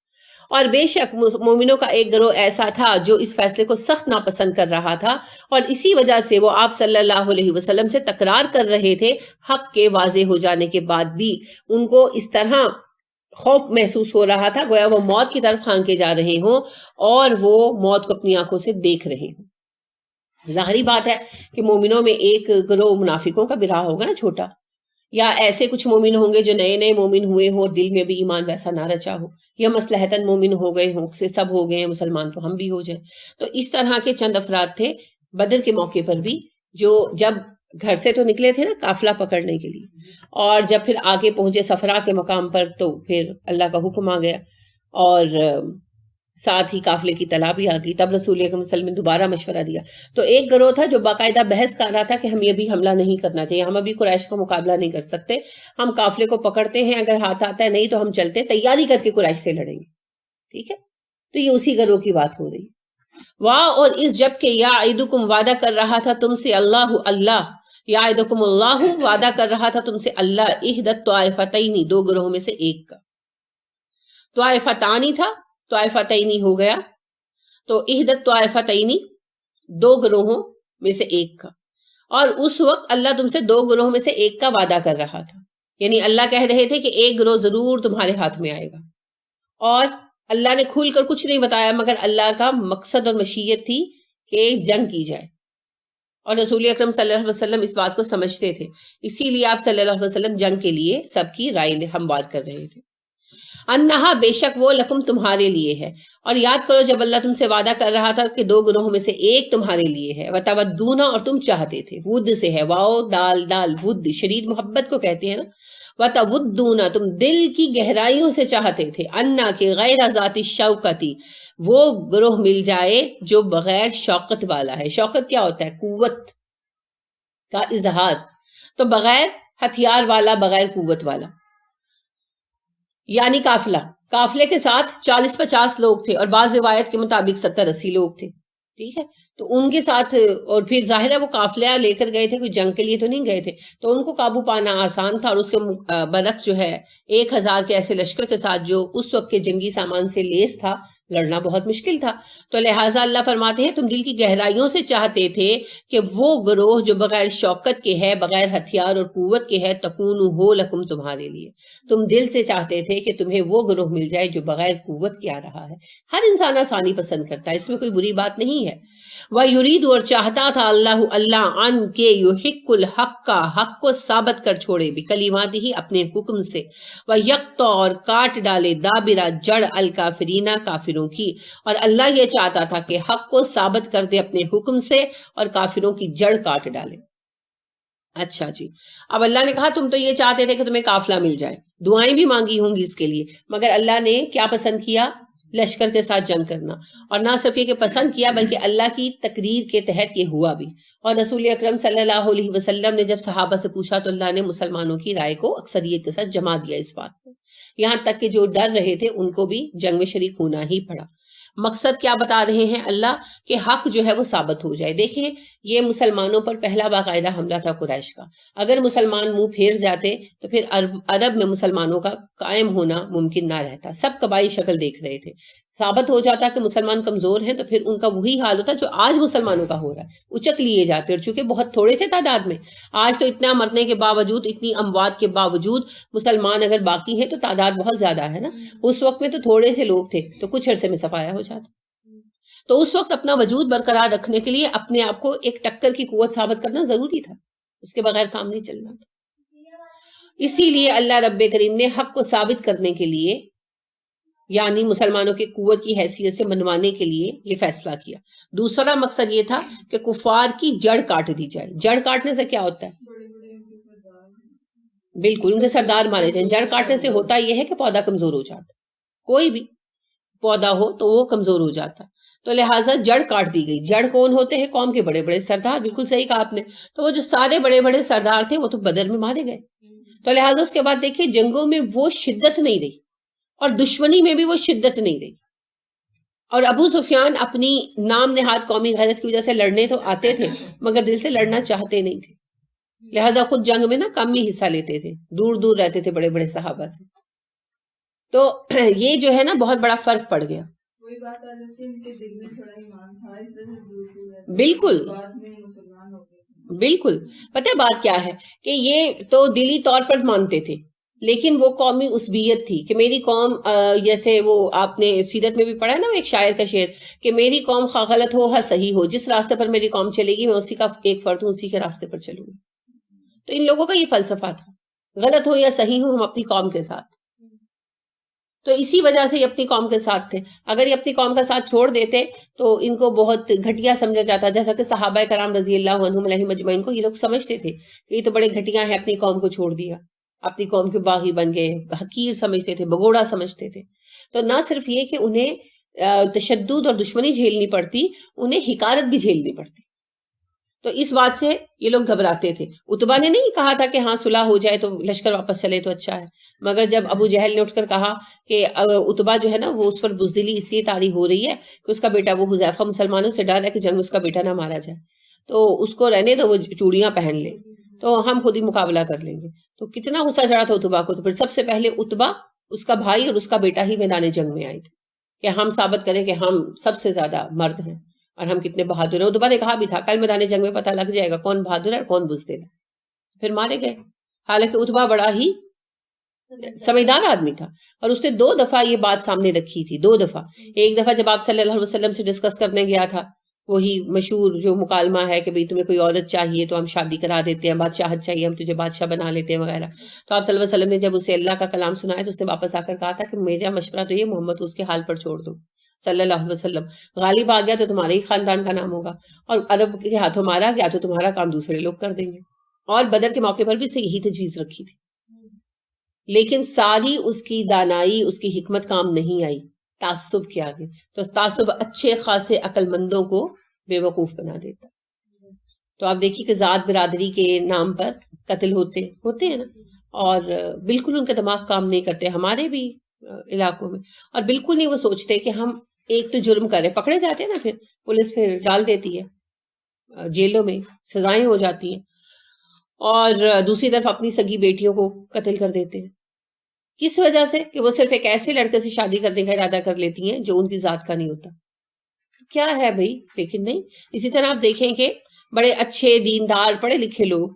اور بے شک مومنوں کا ایک گروہ ایسا تھا جو اس فیصلے کو سخت ناپسند کر رہا تھا، اور اسی وجہ سے وہ آپ صلی اللہ علیہ وسلم سے تکرار کر رہے تھے. حق کے واضح ہو جانے کے بعد بھی ان کو اس طرح خوف محسوس ہو رہا تھا گویا وہ موت کی طرف ہانکے جا رہے ہوں اور وہ موت کو اپنی آنکھوں سے دیکھ رہے ہوں. ظاہری بات ہے کہ مومنوں میں ایک گروہ منافقوں کا بھی رہا ہوگا نا چھوٹا، یا ایسے کچھ مومن ہوں گے جو نئے نئے مومن ہوئے ہوں اور دل میں بھی ایمان ویسا نہ رچا ہو، یا مصلحتاً مومن ہو گئے ہوں سے سب ہو گئے ہیں مسلمان تو ہم بھی ہو جائیں. تو اس طرح کے چند افراد تھے بدر کے موقع پر بھی، جو جب گھر سے تو نکلے تھے نا قافلہ پکڑنے کے لیے، اور جب پھر آگے پہنچے صفرا کے مقام پر تو پھر اللہ کا حکم آ گیا اور ساتھ ہی قافلے کی طلاع بھی آ گئی. تب رسول اکرم صلی اللہ علیہ وسلم نے دوبارہ مشورہ دیا. تو ایک گروہ تھا جو باقاعدہ بحث کر رہا تھا کہ ہم یہ بھی حملہ نہیں کرنا چاہیے، ہم ابھی قریش کا مقابلہ نہیں کر سکتے، ہم قافلے کو پکڑتے ہیں، اگر ہاتھ آتا ہے نہیں تو ہم چلتے تیاری کر کے قریش سے لڑیں گے. ٹھیک ہے. تو یہ اسی گروہ کی بات ہو رہی. واہ اور اس جب کہ یعدکم وعدہ کر رہا تھا تم سے اللہ یعدکم اللہ وعدہ کر رہا تھا تم سے اللہ احدی الطائفتین دو گروہوں میں سے ایک کا. طائفتانی تھا طائفتینی ہو گیا، تو احدی الطائفتین دو گروہوں میں سے ایک کا. اور اس وقت اللہ تم سے دو گروہوں میں سے ایک کا وعدہ کر رہا تھا، یعنی اللہ کہہ رہے تھے کہ ایک گروہ ضرور تمہارے ہاتھ میں آئے گا. اور اللہ نے کھل کر کچھ نہیں بتایا مگر اللہ کا مقصد اور مشیت تھی کہ جنگ کی جائے، اور رسول اکرم صلی اللہ علیہ وسلم اس بات کو سمجھتے تھے، اسی لیے آپ صلی اللہ علیہ وسلم جنگ کے لیے سب کی رائے ہموار کر رہے تھے. انہا بے شک وہ لکم تمہارے لیے ہے. اور یاد کرو جب اللہ تم سے وعدہ کر رہا تھا کہ دو گروہوں میں سے ایک تمہارے لیے ہے. وتودون اور تم چاہتے تھے، ود سے ہے واو دال دال ود شدید محبت کو کہتے ہیں نا. وتودون تم دل کی گہرائیوں سے چاہتے تھے، انا کے غیر ذات الشوکتی وہ گروہ مل جائے جو بغیر شوکت والا ہے. شوکت کیا ہوتا ہے؟ قوت کا اظہار. تو بغیر ہتھیار والا، بغیر قوت والا، یعنی قافلے کے ساتھ 40-50 لوگ تھے اور بعض روایت کے مطابق 70-80 لوگ تھے. ٹھیک ہے. تو ان کے ساتھ، اور پھر ظاہر ہے وہ قافلہ لے کر گئے تھے، کوئی جنگ کے لیے تو نہیں گئے تھے، تو ان کو قابو پانا آسان تھا، اور اس کے برعکس جو ہے 1000 کے ایسے لشکر کے ساتھ جو اس وقت کے جنگی سامان سے لیس تھا، لڑنا بہت مشکل تھا. تو لہٰذا اللہ فرماتے ہیں تم دل کی گہرائیوں سے چاہتے تھے کہ وہ گروہ جو بغیر شوکت کے ہے، بغیر ہتھیار اور قوت کے ہے، تکون ہو لکم تمہارے لیے، تم دل سے چاہتے تھے کہ تمہیں وہ گروہ مل جائے جو بغیر قوت کے آ رہا ہے. ہر انسان آسانی پسند کرتا ہے، اس میں کوئی بری بات نہیں ہے. وَيُرِيدُ اور چاہتا تھا اللہ ان کے یحق الحق کا حق کو ثابت کر چھوڑے بکلمات ہی اپنے حکم سے، وَيَقْطَعَ اور کاٹ ڈالے دابرہ جڑ الکافرین کافروں کی، اور اللہ یہ چاہتا تھا کہ حق کو ثابت کر دے اپنے حکم سے اور کافروں کی جڑ کاٹ ڈالے. اچھا جی، اب اللہ نے کہا تم تو یہ چاہتے تھے کہ تمہیں قافلہ مل جائے، دعائیں بھی مانگی ہوں گی اس کے لیے، مگر اللہ نے کیا پسند کیا؟ لشکر کے ساتھ جنگ کرنا. اور نہ صرف یہ کہ پسند کیا بلکہ اللہ کی تقریر کے تحت یہ ہوا بھی. اور رسول اکرم صلی اللہ علیہ وسلم نے جب صحابہ سے پوچھا تو اللہ نے مسلمانوں کی رائے کو اکثریت کے ساتھ جما دیا اس بات کو، یہاں تک کہ جو ڈر رہے تھے ان کو بھی جنگ میں شریک ہونا ہی پڑا. مقصد کیا بتا رہے ہیں اللہ کہ حق جو ہے وہ ثابت ہو جائے. دیکھیں یہ مسلمانوں پر پہلا باقاعدہ حملہ تھا قریش کا. اگر مسلمان منہ پھیر جاتے تو پھر عرب میں مسلمانوں کا قائم ہونا ممکن نہ رہتا. سب قبائلی شکل دیکھ رہے تھے. ثابت ہو جاتا کہ مسلمان کمزور ہیں تو پھر ان کا وہی حال ہوتا جو آج مسلمانوں کا ہو رہا ہے، اچک لیے جاتے. اور چونکہ بہت تھوڑے تھے تعداد میں، آج تو اتنا مرنے کے باوجود، اتنی اموات کے باوجود مسلمان اگر باقی ہیں تو تعداد بہت زیادہ ہے نا. اس وقت میں تو تھوڑے سے لوگ تھے تو کچھ عرصے میں صفایا ہو جاتا. تو اس وقت اپنا وجود برقرار رکھنے کے لیے اپنے آپ کو ایک ٹکر کی قوت ثابت کرنا ضروری تھا، اس کے بغیر کام نہیں چلنا تھا. اسی لیے اللہ رب کریم نے حق کو ثابت کرنے کے لیے، یعنی مسلمانوں کی قوت کی حیثیت سے منوانے کے لیے یہ فیصلہ کیا. دوسرا مقصد یہ تھا کہ کفار کی جڑ کاٹ دی جائے. جڑ کاٹنے سے کیا ہوتا ہے؟ بالکل ان کے سردار مارے جائیں. جڑ کاٹنے سے ہوتا یہ ہے کہ پودا کمزور ہو جاتا، کوئی بھی پودا ہو تو وہ کمزور ہو جاتا. تو لہٰذا جڑ کاٹ دی گئی. جڑ کون ہوتے ہیں؟ قوم کے بڑے بڑے سردار. بالکل صحیح کہا آپ نے. تو وہ جو سارے بڑے بڑے سردار تھے وہ تو بدر میں مارے گئے. تو لہٰذا اس کے بعد دیکھیے جنگوں میں وہ شدت نہیں رہی، اور دشمنی میں بھی وہ شدت نہیں رہی. اور ابو سفیان اپنی نام نہاد قومی غیرت کی وجہ سے لڑنے تو آتے تھے مگر دل سے لڑنا چاہتے نہیں تھے. لہٰذا خود جنگ میں نا کم ہی حصہ لیتے تھے، دور دور رہتے تھے بڑے بڑے صحابہ سے. تو یہ جو ہے نا بہت بڑا فرق پڑ گیا. بالکل بالکل. پتہ ہے بات کیا ہے کہ یہ تو دلی طور پر مانتے تھے، لیکن وہ قومی عصبیت تھی کہ میری قوم، جیسے وہ آپ نے سیرت میں بھی پڑھا ہے نا ایک شاعر کا شعر کہ میری قوم خواہ غلط ہو ہاں صحیح ہو، جس راستے پر میری قوم چلے گی میں اسی کا ایک فرد ہوں، اسی کے راستے پر چلوں گی. تو ان لوگوں کا یہ فلسفہ تھا، غلط ہو یا صحیح ہو ہم اپنی قوم کے ساتھ. تو اسی وجہ سے یہ اپنی قوم کے ساتھ تھے. اگر یہ اپنی قوم کا ساتھ چھوڑ دیتے تو ان کو بہت گھٹیا سمجھا جاتا، جیسا کہ صحابہ کرام رضی اللہ عنہم علیہم اجمعین کو یہ لوگ سمجھتے تھے کہ یہ تو بڑے گھٹیا ہیں، اپنی قوم کو چھوڑ دیا، اپنی قوم کے باغی بن گئے، حقیر سمجھتے تھے، بگوڑا سمجھتے تھے. تو نہ صرف یہ کہ انہیں تشدد اور دشمنی جھیلنی پڑتی، انہیں حقارت بھی جھیلنی پڑتی. تو اس بات سے یہ لوگ گھبراتے تھے. عتبہ نے نہیں کہا تھا کہ ہاں صلح ہو جائے تو لشکر واپس چلے تو اچھا ہے، مگر جب ابو جہل نے اٹھ کر کہا کہ عتبہ جو ہے نا وہ اس پر بزدلی اس لیے طاری ہو رہی ہے کہ اس کا بیٹا وہ حذیفہ مسلمانوں سے ڈر ہے کہ جنگ میں اس کا بیٹا نہ مارا جائے، تو اس کو رہنے دو، وہ چوڑیاں پہن لے تو ہم خود ہی مقابلہ کر لیں گے. تو کتنا غصہ چڑھا تھا عتبہ کو. تو پھر سب سے پہلے عتبہ، اس کا بھائی اور اس کا بیٹا ہی میدان جنگ میں آئے تھے کہ ہم ثابت کریں کہ ہم سب سے زیادہ مرد ہیں اور ہم کتنے بہادر ہیں. عتبہ نے کہا بھی تھا کل میدان جنگ میں پتہ لگ جائے گا کون بہادر ہے اور کون بزدل ہے. پھر مارے گئے. حالانکہ عتبہ بڑا ہی سمجھدار آدمی تھا اور اس نے 2 دفعہ یہ بات سامنے رکھی تھی. 2 دفعہ. ایک دفعہ جب آپ صلی اللہ علیہ وسلم سے ڈسکس کرنے گیا تھا، وہی مشہور جو مکالمہ ہے کہ بھئی تمہیں کوئی عورت چاہیے تو ہم شادی کرا دیتے ہیں، بادشاہت چاہیے ہم تجھے بادشاہ بنا لیتے ہیں وغیرہ. تو آپ صلی اللہ علیہ وسلم نے جب اسے اللہ کا کلام سنایا تو اس نے واپس آ کر کہا تھا کہ میرا مشورہ تو یہ محمد کو اس کے حال پر چھوڑ دو صلی اللہ علیہ وسلم. غالب آ گیا تو تمہارے ہی خاندان کا نام ہوگا، اور عرب کے ہاتھوں مارا گیا تو تمہارا کام دوسرے لوگ کر دیں گے. اور بدر کے موقع پر بھی اس نے یہی تجویز رکھی تھی. لیکن ساری اس کی دانائی، اس کی حکمت کام نہیں آئی تعصب کے آگے. تو تعصب اچھے خاصے عقل مندوں کو بے وقوف بنا دیتا. تو آپ دیکھیے کہ ذات برادری کے نام پر قتل ہوتے ہیں نا، اور بالکل ان کا دماغ کام نہیں کرتے ہمارے بھی علاقوں میں، اور بالکل نہیں وہ سوچتے کہ ہم ایک تو جرم کرے پکڑے جاتے ہیں نا، پھر پولیس پھر ڈال دیتی ہے جیلوں میں، سزائیں ہو جاتی ہیں، اور دوسری طرف اپنی سگی بیٹیوں کو قتل کر دیتے ہیں. کس وجہ سے؟ کہ وہ صرف ایک ایسے لڑکے سے شادی کرنے کا ارادہ کر لیتی ہیں جو ان کی ذات کا نہیں ہوتا. کیا ہے بھائی؟ لیکن نہیں. اسی طرح آپ دیکھیں کہ بڑے اچھے دیندار پڑھے لکھے لوگ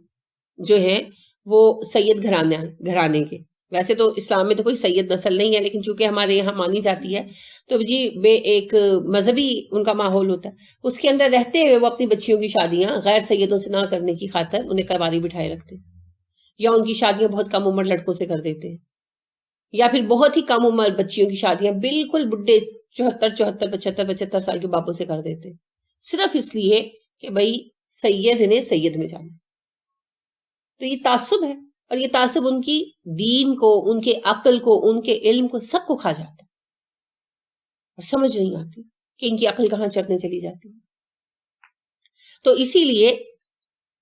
جو ہیں وہ سید گھرانے کے، ویسے تو اسلام میں تو کوئی سید نسل نہیں ہے، لیکن چونکہ ہمارے یہاں مانی جاتی ہے تو جی ایک مذہبی ان کا ماحول ہوتا ہے، اس کے اندر رہتے ہوئے وہ اپنی بچیوں کی شادیاں غیر سیدوں سے نہ کرنے کی خاطر انہیں کرواری بٹھائے رکھتے ہیں، یا ان کی شادیاں بہت کم عمر لڑکوں سے کر دیتے ہیں، یا پھر بہت ہی کم عمر بچیوں کی شادیاں بالکل بڈھے 75 سال کے باپوں سے کر دیتے، صرف اس لیے کہ بھائی سید نے سید میں جانا. تو یہ تعصب ہے، اور یہ تعصب ان کی دین کو، ان کے عقل کو، ان کے علم کو، سب کو کھا جاتا ہے، اور سمجھ نہیں آتی کہ ان کی عقل کہاں چڑھنے چلی جاتی ہے. تو اسی لیے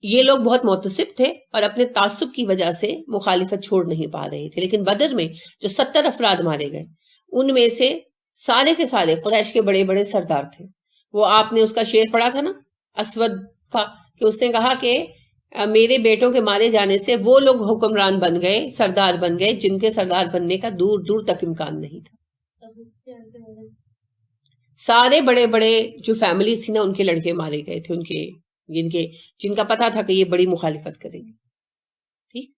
یہ لوگ بہت متصب تھے اور اپنے تعصب کی وجہ سے مخالفت چھوڑ نہیں پا رہے تھے. لیکن بدر میں جو 70 افراد مارے گئے، ان میں سے سارے کے سارے قریش کے بڑے بڑے سردار تھے. وہ آپ نے اس کا شعر پڑھا تھا نا اسود کا، کہ اس نے کہا کہ میرے بیٹوں کے مارے جانے سے وہ لوگ حکمران بن گئے، سردار بن گئے جن کے سردار بننے کا دور دور تک امکان نہیں تھا. سارے بڑے بڑے جو فیملیز تھی نا ان کے لڑکے مارے گئے تھے، ان کے جن کا پتا تھا کہ یہ بڑی مخالفت کریں گے. ٹھیک،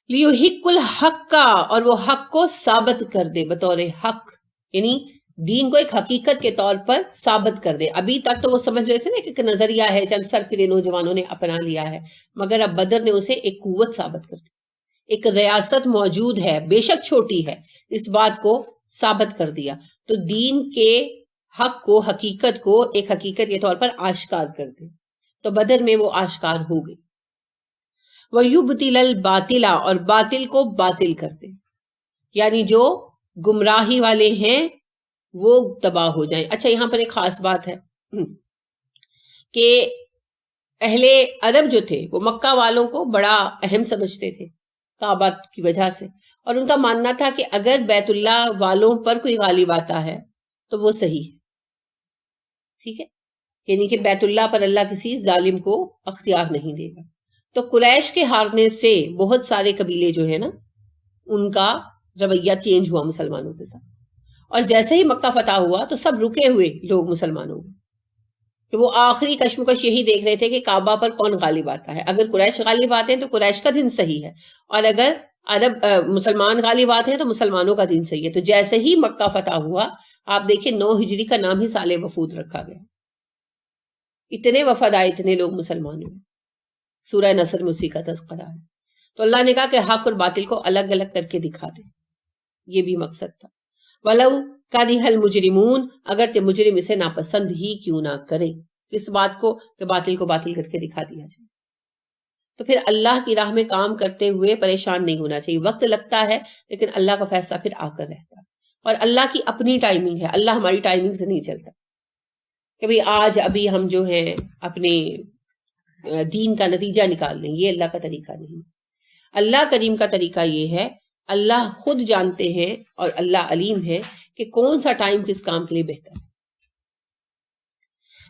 لیحق الحق کا، اور وہ حق کو ثابت کر دے بطور حق، یعنی دین کو ایک حقیقت کے طور پر ثابت کر دے. ابھی تک تو وہ سمجھ رہے تھے نا کہ ایک نظریہ ہے، چند سرفرے نوجوانوں نے اپنا لیا ہے، مگر اب بدر نے اسے ایک قوت ثابت کر دی. ایک ریاست موجود ہے، بے شک چھوٹی ہے، اس بات کو ثابت کر دیا. تو دین کے حق کو، حقیقت کو ایک حقیقت کے طور پر آشکار کر دے. تو بدر میں وہ آشکار ہو گئی. وَيُبْطِلَ الْبَاطِلَ، اور باطل کو باطل کر دے، یعنی جو گمراہی والے ہیں وہ تباہ ہو جائیں. اچھا، یہاں پر ایک خاص بات ہے کہ اہل عرب جو تھے وہ مکہ والوں کو بڑا اہم سمجھتے تھے کعبہ کی وجہ سے، اور ان کا ماننا تھا کہ اگر بیت اللہ والوں پر کوئی غالب آتا ہے تو وہ صحیح ہے. ٹھیک ہے، یعنی کہ بیت اللہ پر اللہ کسی ظالم کو اختیار نہیں دے گا. تو قریش کے ہارنے سے بہت سارے قبیلے جو ہیں نا ان کا رویہ چینج ہوا مسلمانوں کے ساتھ، اور جیسے ہی مکہ فتح ہوا تو سب رکے ہوئے لوگ مسلمانوں میں، کہ وہ آخری کشمکش یہی دیکھ رہے تھے کہ کعبہ پر کون غالب آتا ہے. اگر قریش غالب آتے ہیں تو قریش کا دین صحیح ہے، اور اگر مسلمان غالب آتے ہیں تو مسلمانوں کا دین صحیح ہے. تو جیسے ہی مکہ فتح ہوا، آپ دیکھیں 9 ہجری کا نام ہی سال وفود رکھا گیا. اتنے وفد آئے، اتنے لوگ مسلمان ہوئے. سورہ نصر میں اسی کا تذکرہ ہے. تو اللہ نے کہا کہ حق اور باطل کو الگ الگ کر کے دکھا دے، یہ بھی مقصد تھا. وَلَوْ كَرِهَ الْمُجْرِمُونَ، اگرچہ مجرم اسے ناپسند ہی کیوں نہ کرے، اس بات کو کہ باطل کو باطل کر کے دکھا دیا جائے. تو پھر اللہ کی راہ میں کام کرتے ہوئے پریشان نہیں ہونا چاہیے. وقت لگتا ہے لیکن اللہ کا فیصلہ پھر آ کر رہتا ہے، اور اللہ کی اپنی ٹائمنگ ہے. اللہ ہماری ٹائمنگ سے نہیں چلتا کہ بھئی آج ابھی ہم جو ہیں اپنے دین کا نتیجہ نکال لیں. یہ اللہ کا طریقہ نہیں. اللہ کریم کا طریقہ یہ ہے، اللہ خود جانتے ہیں اور اللہ علیم ہے کہ کون سا ٹائم کس کام کے لیے بہتر ہے.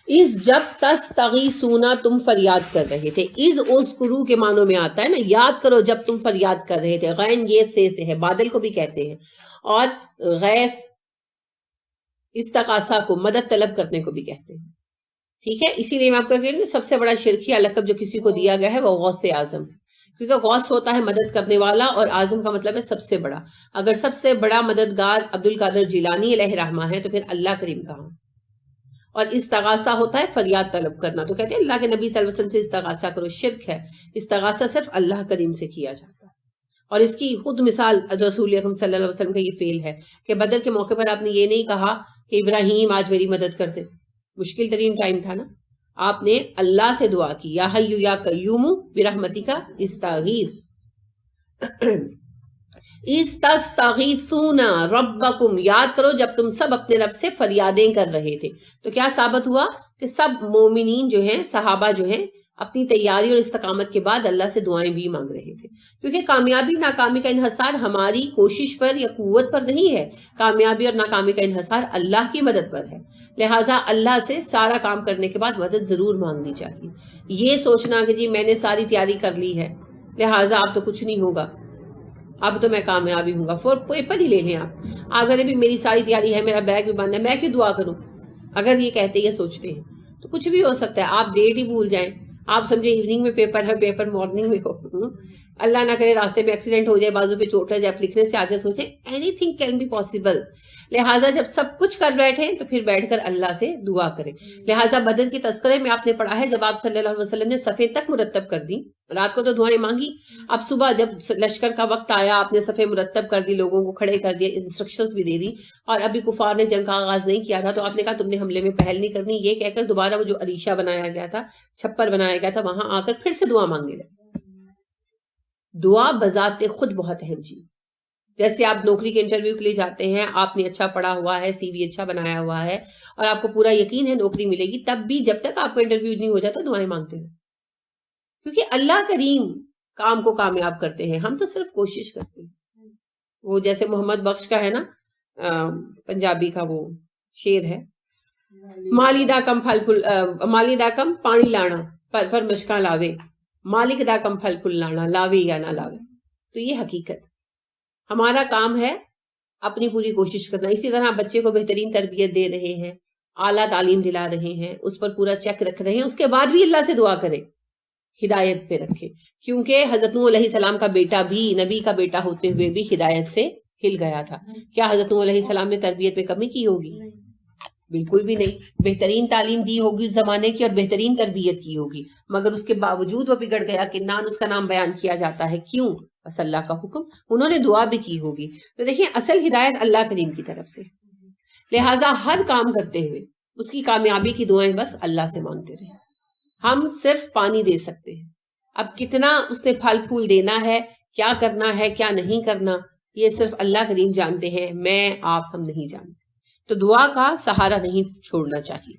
اس جب تستغیثون، تم فریاد کر رہے تھے. از اذکروا کے معنوں میں آتا ہے نا، یاد کرو جب تم فریاد کر رہے تھے. غین یہ سے ہے، بادل کو بھی کہتے ہیں، اور غیث استغاثہ کو، مدد طلب کرنے کو بھی کہتے ہیں. ٹھیک ہے، اسی لیے میں آپ کو کہہ رہی ہوں سب سے بڑا شرکیہ لقب جو کسی کو دیا گیا ہے وہ غوث اعظم، کیونکہ غوث ہوتا ہے مدد کرنے والا، اور اعظم کا مطلب ہے سب سے بڑا. اگر سب سے بڑا مددگار عبد القادر جیلانی علیہ رحمہ ہے تو پھر اللہ کریم کہاں. اور استغاثہ ہوتا ہے فریاد طلب کرنا. تو کہتے ہیں اللہ کے نبی صلی اللہ علیہ وسلم سے استغاثہ کرو، شرک ہے. استغاثہ صرف اللہ کریم سے کیا جاتا ہے. اور اس کی خود مثال رسول اکرم صلی اللہ علیہ وسلم کا یہ فعل ہے کہ بدر کے موقع پر آپ نے یہ نہیں کہا کہ ابراہیم آج میری مدد کر دے، مشکل ترین ٹائم تھا نا. آپ نے اللہ سے دعا کی، یا حی یا قیوم برحمتک استغیث. استستغیثون ربکم، یاد کرو جب تم سب اپنے رب سے فریادیں کر رہے تھے. تو کیا ثابت ہوا کہ سب مومنین جو ہیں، صحابہ جو ہیں، اپنی تیاری اور استقامت کے بعد اللہ سے دعائیں بھی مانگ رہے تھے، کیونکہ کامیابی ناکامی کا انحصار ہماری کوشش پر یا قوت پر نہیں ہے، کامیابی اور ناکامی کا انحصار اللہ کی مدد پر ہے۔ لہٰذا اللہ سے سارا کام کرنے کے بعد مدد ضرور مانگنی چاہیے۔ یہ سوچنا کہ جی میں نے ساری تیاری کر لی ہے لہٰذا اب تو کچھ نہیں ہوگا، اب تو میں کامیابی ہوں گا، فور پیپر ہی لے لیں آپ، اگر بھی میری ساری تیاری ہے، میرا بیگ بھی بند ہے، میں کیوں دعا کروں؟ اگر یہ کہتے یا سوچتے ہیں تو کچھ بھی ہو سکتا ہے، آپ ڈیٹ ہی بھول جائیں، آپ سمجھے ایوننگ میں پیپر ہے، پیپر مارننگ میں ہو، اللہ نہ کرے راستے میں ایکسیڈنٹ ہو جائے، بازو پہ چوٹ لگ جائے، آپ لکھنے سے عاجز ہو جائے، anything can be possible. لہٰذا جب سب کچھ کر بیٹھے تو پھر بیٹھ کر اللہ سے دعا کریں۔ لہٰذا بدر کے تذکرے میں آپ نے پڑھا ہے جب آپ صلی اللہ علیہ وسلم نے صفیں تک مرتب کر دی، رات کو تو دعائیں مانگی، اب صبح جب لشکر کا وقت آیا آپ نے صفیں مرتب کر دی، لوگوں کو کھڑے کر دیا، انسٹرکشنز بھی دے دی، اور ابھی کفار نے جنگ کا آغاز نہیں کیا تھا تو آپ نے کہا تم نے حملے میں پہل نہیں کرنی، یہ کہہ کر دوبارہ وہ جو عریشہ بنایا گیا تھا، چھپر بنایا گیا تھا، وہاں آ کر پھر سے دعا مانگنے لگے۔ دعا بذات خود بہت اہم چیز، جیسے آپ نوکری کے انٹرویو کے لیے جاتے ہیں، آپ نے اچھا پڑھا ہوا ہے، سی وی اچھا بنایا ہوا ہے اور آپ کو پورا یقین ہے نوکری ملے گی، تب بھی جب تک آپ کا انٹرویو نہیں ہو جاتا دعائیں مانگتے ہیں، کیونکہ اللہ کریم کام کو کامیاب کرتے ہیں، ہم تو صرف کوشش کرتے ہیں۔ وہ جیسے محمد بخش کا ہے نا پنجابی کا وہ شعر ہے، مالی دا کم پھل پھل مالی دا کم پانی لانا پر مشکاں لاوے، مالک دا کم پھل پھل لانا لاوے یا نہ لاوے۔ تو یہ حقیقت، ہمارا کام ہے اپنی پوری کوشش کرنا۔ اسی طرح بچے کو بہترین تربیت دے رہے ہیں، اعلیٰ تعلیم دلا رہے ہیں، اس پر پورا چیک رکھ رہے ہیں، اس کے بعد بھی اللہ سے دعا کریں ہدایت پہ رکھے، کیونکہ حضرت نوح علیہ السلام کا بیٹا بھی نبی کا بیٹا ہوتے ہوئے بھی ہدایت سے ہل گیا تھا۔ کیا حضرت نوح علیہ السلام نے تربیت میں کمی کی ہوگی؟ بالکل بھی نہیں، بہترین تعلیم دی ہوگی اس زمانے کی اور بہترین تربیت کی ہوگی، مگر اس کے باوجود وہ بگڑ گیا کہ نان اس کا نام بیان کیا جاتا ہے، کیوں؟ بس اللہ کا حکم، انہوں نے دعا بھی کی ہوگی۔ تو دیکھیں اصل ہدایت اللہ کریم کی طرف سے، لہٰذا ہر کام کرتے ہوئے اس کی کامیابی کی دعائیں بس اللہ سے مانگتے رہیں۔ ہم صرف پانی دے سکتے ہیں، اب کتنا اس نے پھل پھول دینا ہے، کیا کرنا ہے کیا نہیں کرنا، یہ صرف اللہ کریم جانتے ہیں، میں آپ ہم نہیں جانتے۔ تو دعا کا سہارا نہیں چھوڑنا چاہیے۔